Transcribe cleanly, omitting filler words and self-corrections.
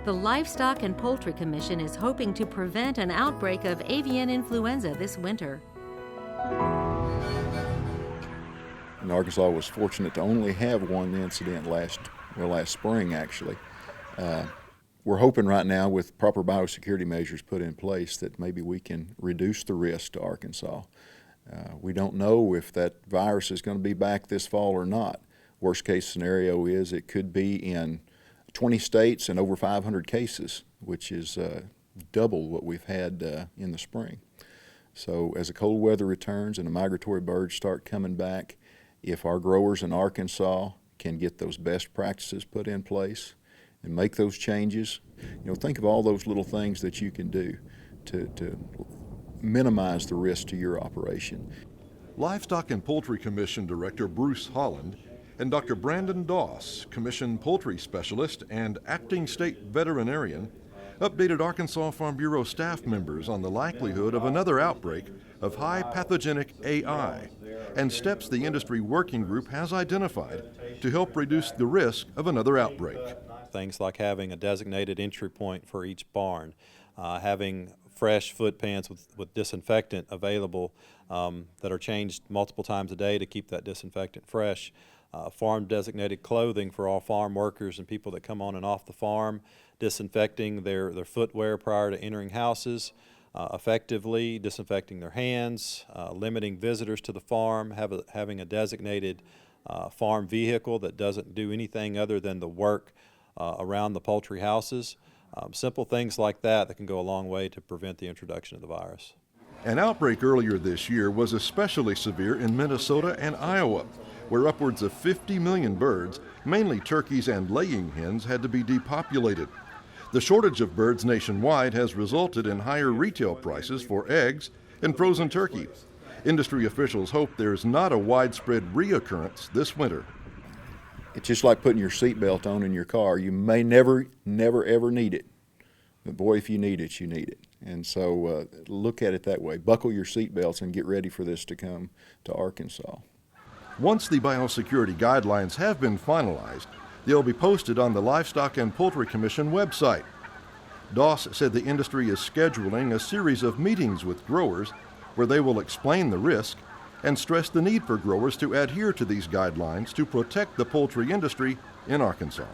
The Livestock and Poultry Commission is hoping to prevent an outbreak of avian influenza this winter. And Arkansas was fortunate to only have one incident last spring, actually. We're hoping right now, with proper biosecurity measures put in place, that maybe we can reduce the risk to Arkansas. We don't know if that virus is going to be back this fall or not. Worst case scenario is it could be in 20 states and over 500 cases, which is double what we've had in the spring. So as the cold weather returns and the migratory birds start coming back, if our growers in Arkansas can get those best practices put in place and make those changes, think of all those little things that you can do to minimize the risk to your operation. Livestock and Poultry Commission Director Bruce Holland and Dr. Brandon Doss, Commission Poultry Specialist and Acting State Veterinarian, updated Arkansas Farm Bureau staff members on the likelihood of another outbreak of high pathogenic AI and steps the industry working group has identified to help reduce the risk of another outbreak. Things like having a designated entry point for each barn, having fresh foot pans with disinfectant available that are changed multiple times a day to keep that disinfectant fresh, farm designated clothing for all farm workers and people that come on and off the farm, disinfecting their footwear prior to entering houses, effectively disinfecting their hands, limiting visitors to the farm, having a designated farm vehicle that doesn't do anything other than the work around the poultry houses. Simple things like that can go a long way to prevent the introduction of the virus. An outbreak earlier this year was especially severe in Minnesota and Iowa, where upwards of 50 million birds, mainly turkeys and laying hens, had to be depopulated. The shortage of birds nationwide has resulted in higher retail prices for eggs and frozen turkey. Industry officials hope there's not a widespread reoccurrence this winter. It's just like putting your seatbelt on in your car. You may never, ever need it. But boy, if you need it, you need it. And so look at it that way. Buckle your seatbelts and get ready for this to come to Arkansas. Once the biosecurity guidelines have been finalized, they'll be posted on the Livestock and Poultry Commission website. Doss said the industry is scheduling a series of meetings with growers where they will explain the risk and stress the need for growers to adhere to these guidelines to protect the poultry industry in Arkansas.